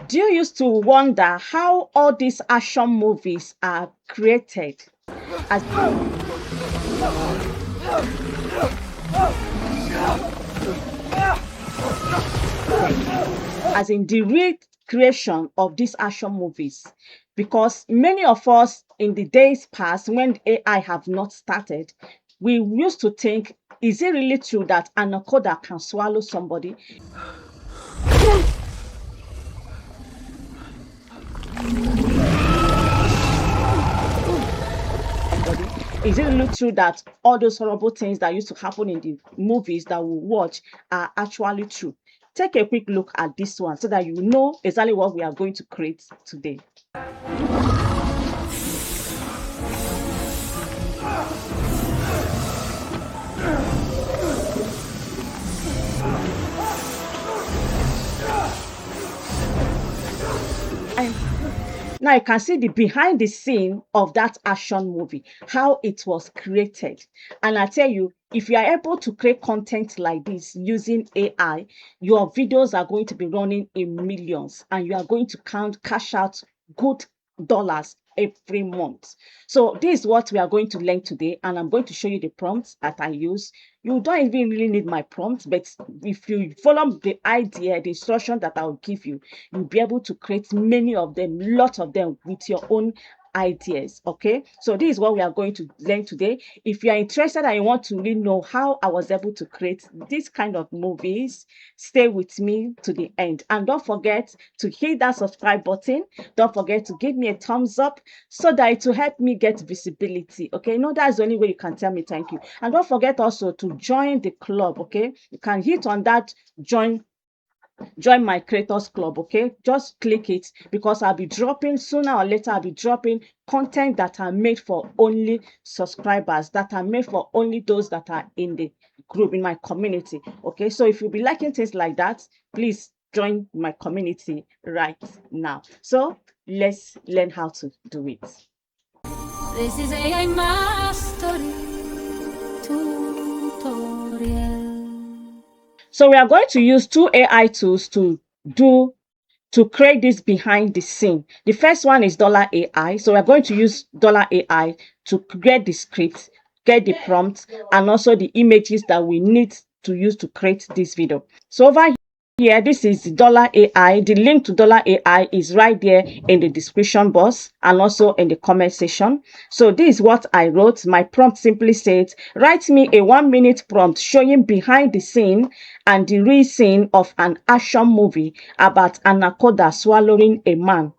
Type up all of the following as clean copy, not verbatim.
Do you used to wonder how all these action movies are created? As, as in the real creation of these action movies? Because many of us in the days past, when AI have not started, we used to think, is it really true that Anaconda can swallow somebody? Is it really true that all those horrible things that used to happen in the movies that we watch are actually true? Take a quick look at this one so that you know exactly what we are going to create today. Now you can see the behind the scene of that action movie, how it was created. And I tell you, if you are able to create content like this using AI, your videos are going to be running in millions and you are going to cash out good dollars every month. So this is what we are going to learn today, and I'm going to show you the prompts that I use. You don't even really need my prompts, but if you follow the idea, the instruction that I'll give you, you'll be able to create many of them, lots of them with your own ideas. Okay, so this is what we are going to learn today. If you are interested and you want to really know how I was able to create this kind of movies, stay with me to the end, and don't forget to hit that subscribe button. Don't forget to give me a thumbs up so that it will help me get visibility. Okay, no, that's the only way you can tell me thank you. And don't forget also to join the club. Okay, you can hit on that join my creators club. Okay, just click it, because I'll be dropping sooner or later. I'll be dropping content that are made for only subscribers, that are made for only those that are in the group, in my community. Okay, so if you'll be liking things like that, please join my community right now. So let's learn how to do it. This is AI Mastery Tutorial. So we are going to use two AI tools to create this behind the scene. The first one is $AI. So we're going to use $AI to get the script, get the prompt, and also the images that we need to use to create this video. So over here, this is $AI. The link to $AI is right there in the description box and also in the comment section. So this is what I wrote. My prompt simply said, write me a 1-minute prompt showing behind the scene and the real scene of an action movie about Anaconda swallowing a man.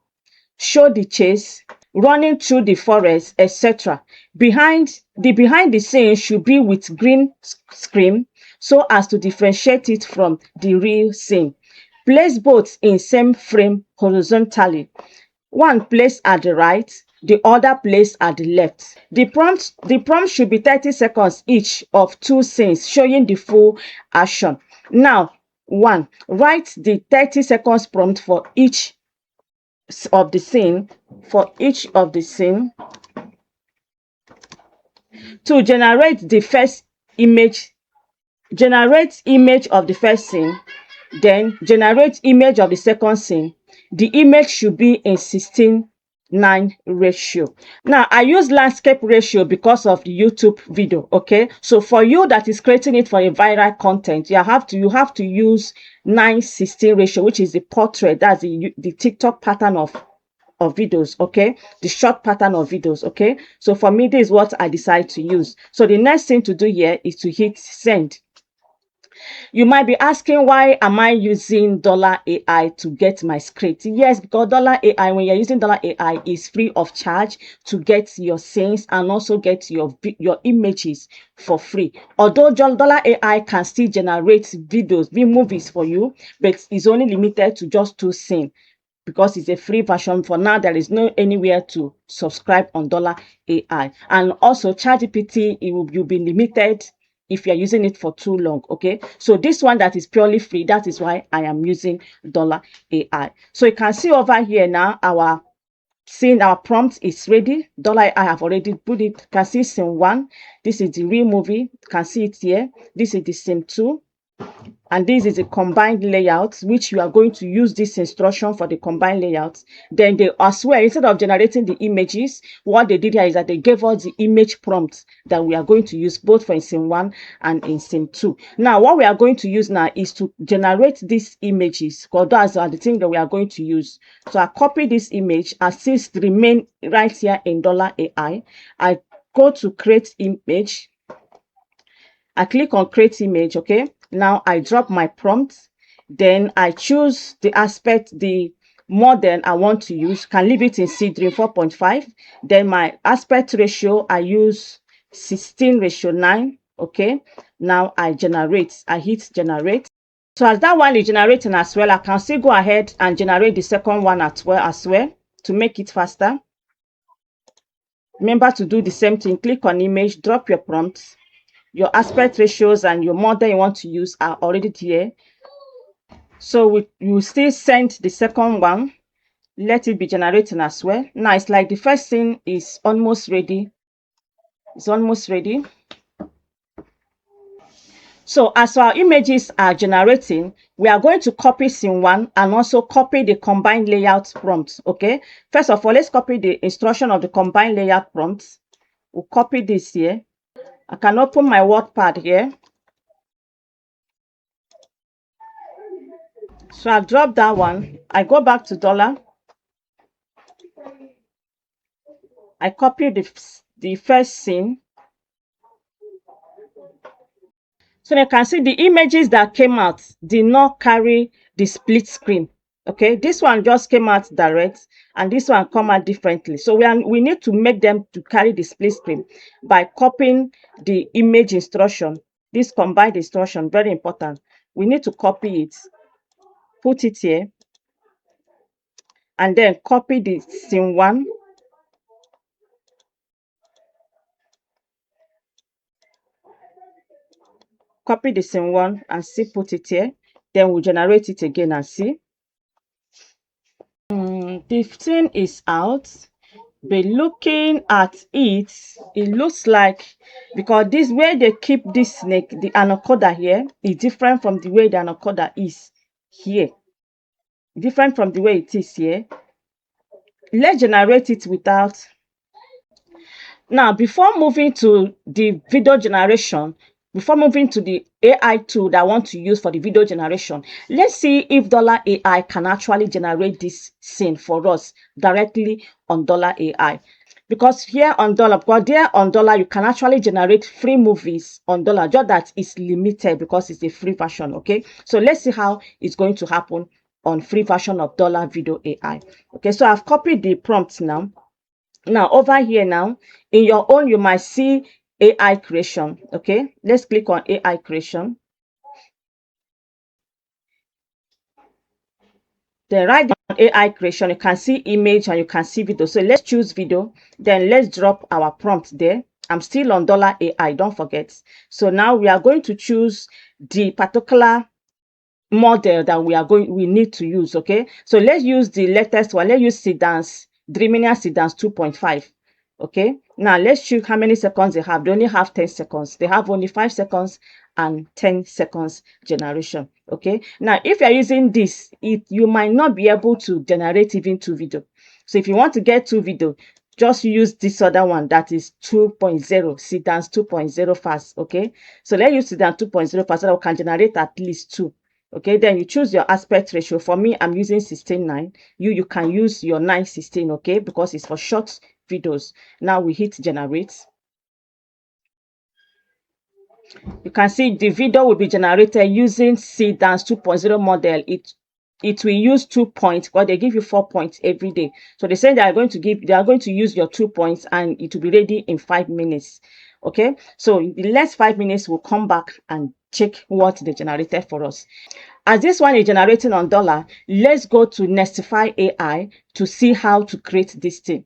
Show the chase, running through the forest, etc. Behind the scenes should be with green screen so as to differentiate it from the real scene. Place both in same frame horizontally. One placed at the right, the other placed at the left. The prompt should be 30 seconds each of two scenes showing the full action. Now, write the 30 seconds prompt for each of the scene. To generate the first image, generate image of the first scene, then generate image of the second scene. The image should be in 16:9 ratio. Now I use landscape ratio because of the YouTube video. Okay, so for you that is creating it for a viral content, you have to use 9:16 ratio, which is the portrait. That's the TikTok pattern of videos. Okay, the short pattern of videos. Okay, so for me, this is what I decide to use. So the next thing to do here is to hit send. You might be asking, why am I using $AI to get my script? Yes, because $AI, when you're using $AI, is free of charge to get your scenes and also get your images for free. Although $AI can still generate videos, movies for you, but it's only limited to just 2 scenes. Because it's a free version for now, there is no anywhere to subscribe on $AI. And also ChatGPT, you'll be limited if you're using it for too long. Okay, so this one that is purely free, that is why I am using $AI. So you can see over here now, our prompt is ready. $AI, I have already put it. You can see scene 1. This is the real movie. You can see it here. This is the scene 2. And this is a combined layout, which you are going to use this instruction for the combined layout. Then they as well, instead of generating the images, what they did here is that they gave us the image prompt that we are going to use both for in scene 1 and in scene 2. Now, what we are going to use now is to generate these images, because those are the things that we are going to use. So I copy this image, assist remain right here in $AI. I go to create image. I click on create image, okay? Now I drop my prompt, then I choose the aspect, the model I want to use, can leave it in C3 4.5. Then my aspect ratio, I use 16:9, okay? Now I hit generate. So as that one is generating as well, I can still go ahead and generate the second one as well to make it faster. Remember to do the same thing, click on image, drop your prompts. Your aspect ratios and your model you want to use are already there. So we will still send the second one, let it be generating as well. Now it's like the first thing is almost ready. It's almost ready. So as our images are generating, we are going to copy scene 1 and also copy the combined layout prompt. Okay, first of all, let's copy the instruction of the combined layout prompt. We'll copy this here. I can open my WordPad here. So I've dropped that one. I go back to dollar. I copy the first scene. So you can see the images that came out did not carry the split screen. Okay, this one just came out direct and this one come out differently. So we need to make them to carry the split screen by copying the image instruction. This combined instruction, very important. We need to copy it, put it here, and then copy the scene 1. Copy the scene 1 and see, put it here. Then we'll generate it again and see. The thing is out, but looking at it, it looks like, because this way they keep this snake, the anaconda here, is different from the way the anaconda is here. Different from the way it is here. Let's generate it without. Now, before moving to the video generation, before moving to the AI tool that I want to use for the video generation, let's see if $AI can actually generate this scene for us directly on $AI. Because here on because there on dollar, you can actually generate free movies on dollar, just that it's limited because it's a free version, okay? So let's see how it's going to happen on free version of dollar video AI. Okay, so I've copied the prompt now. Now over here now, in your own, you might see AI creation. Okay, let's click on AI creation. Then right down AI creation, you can see image and you can see video. So let's choose video. Then let's drop our prompt there. I'm still on $AI, don't forget. So now we are going to choose the particular model that we need to use. Okay, so let's use the latest one. Let's use Sedans, Dreamina Sedans 2.5. Okay, now let's choose how many seconds they have. They only have 10 seconds. They have only 5 seconds and 10 seconds generation. Okay, now if you're using this, you might not be able to generate even 2 video. So if you want to get 2 video, just use this other one that is 2.0, Sedans 2.0 fast. Okay, so let's use Sedans 2.0 fast so that we can generate at least 2. Okay, then you choose your aspect ratio. For me, I'm using 16:9. You can use your 9:16, okay, because it's for short videos. Now we hit generate. You can see the video will be generated using Sedans 2.0 model. It will use 2 points, because they give you 4 points every day. So they say they are going to use your 2 points and it will be ready in 5 minutes. Okay, so in the last 5 minutes, we'll come back and check what they generated for us. As this one is generating on dollar, let's go to Nestify AI to see how to create this thing.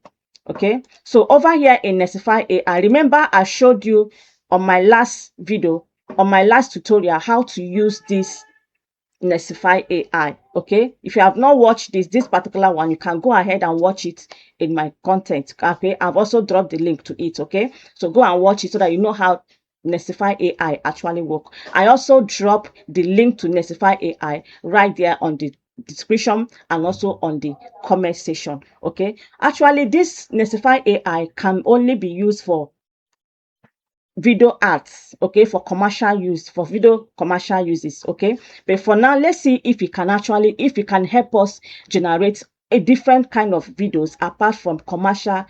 Okay, so over here in Nestify AI, remember I showed you on my last video, on my last tutorial, how to use this Nestify AI. Okay, if you have not watched this particular one, you can go ahead and watch it in my content. Okay, I've also dropped the link to it. Okay, so go and watch it so that you know how Nestify AI actually work. I also drop the link to Nestify AI right there on the description and also on the comment section. Okay, actually this Nestify AI can only be used for video ads, okay, for commercial use, for video commercial uses. Okay, but for now, let's see if it can actually, if it can help us generate a different kind of videos apart from commercial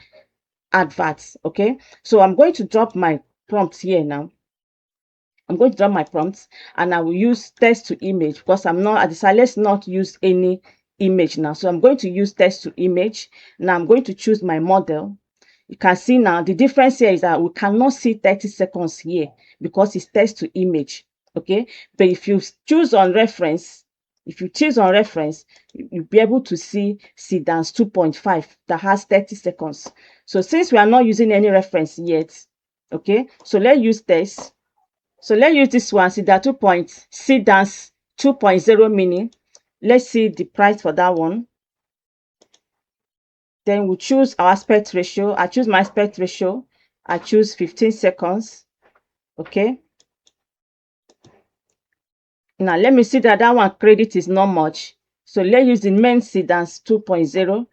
adverts. Okay, so I'm going to drop my prompt here now. I'm going to drop my prompts and I will use text to image because I'm not, I decided let's not use any image now. So I'm going to use text to image. Now I'm going to choose my model. You can see now the difference here is that we cannot see 30 seconds here because it's text to image. Okay, but if you choose on reference, you'll be able to see Sedans 2.5 that has 30 seconds. So since we are not using any reference yet, okay, so let's use text. So let's use this one, Sedans 2.0 mini. Let's see the price for that one. Then we choose our aspect ratio. I choose my aspect ratio. I choose 15 seconds. Okay. Now let me see that one credit is not much. So let's use the main Sedans 2.0.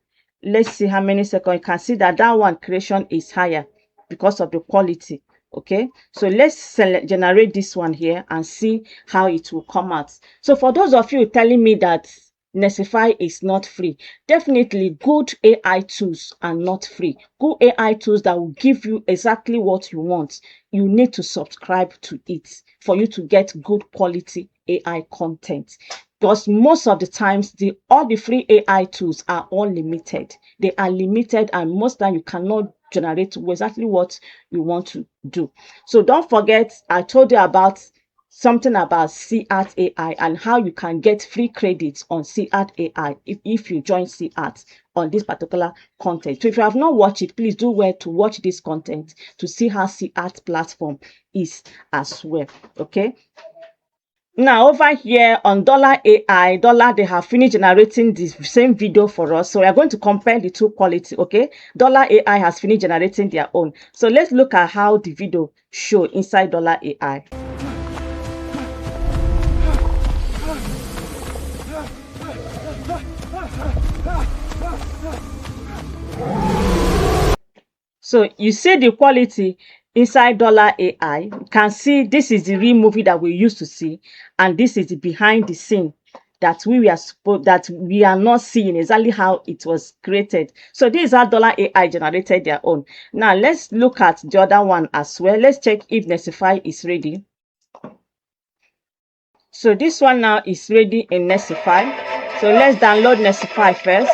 Let's see how many seconds. You can see that one creation is higher because of the quality. Okay, so let's generate this one here and see how it will come out. So for those of you telling me that Nestify is not free, definitely good AI tools are not free. Good AI tools that will give you exactly what you want, you need to subscribe to it for you to get good quality AI content. Because most of the times, all the free AI tools are all limited. They are limited, and most time you cannot generate exactly what you want to do. So don't forget, I told you about something about CArt AI and how you can get free credits on CArt AI if you join CArt on this particular content. So if you have not watched it, please do well to watch this content to see how CArt platform is as well. Okay. Now over here on $AI, they have finished generating the same video for us. So we are going to compare the two quality. Okay, $AI has finished generating their own. So let's look at how the video show inside $AI. So you see the quality inside $AI. You can see this is the real movie that we used to see, and this is the behind the scene that we are not seeing exactly how it was created. So this is how $AI generated their own. Now let's look at the other one as well. Let's check if Nestify is ready. So this one now is ready in Nestify. So let's download Nestify first.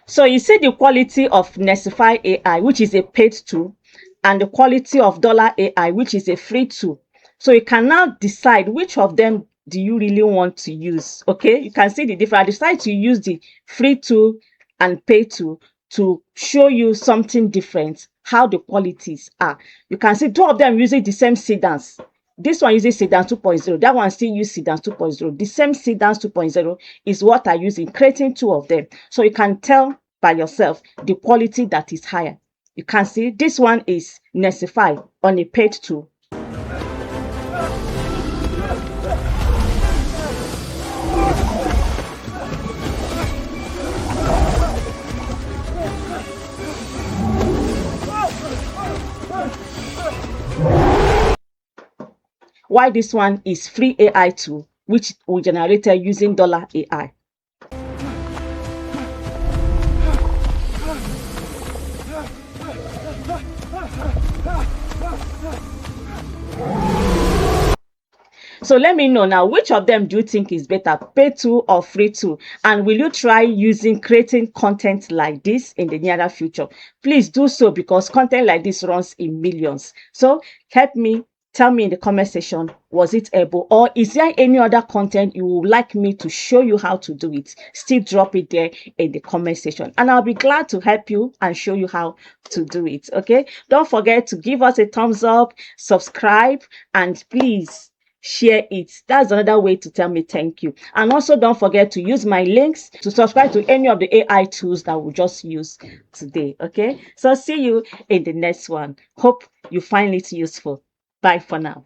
So you see the quality of Nestify AI, which is a paid tool, and the quality of $AI, which is a free tool. So you can now decide which of them do you really want to use. Okay, you can see the difference. I decide to use the free tool and pay tool to show you something different, how the qualities are. You can see two of them using the same Sedans. This one uses Sedans 2.0. That one still uses Sedans 2.0. The same Sedans 2.0 is what I use in creating two of them. So you can tell by yourself the quality that is higher. You can see this one is Nestify on a paid tool. Why this one is free AI tool, which we generated using $AI. So let me know now, which of them do you think is better, pay tool or free tool? And will you try creating content like this in the near future? Please do so, because content like this runs in millions. So help me Tell me in the comment section, was it able, or is there any other content you would like me to show you how to do it? Still drop it there in the comment section, and I'll be glad to help you and show you how to do it. Okay, don't forget to give us a thumbs up, subscribe, and please share it. That's another way to tell me thank you. And also don't forget to use my links to subscribe to any of the AI tools that we just use today. Okay, so see you in the next one. Hope you find it useful. Bye for now.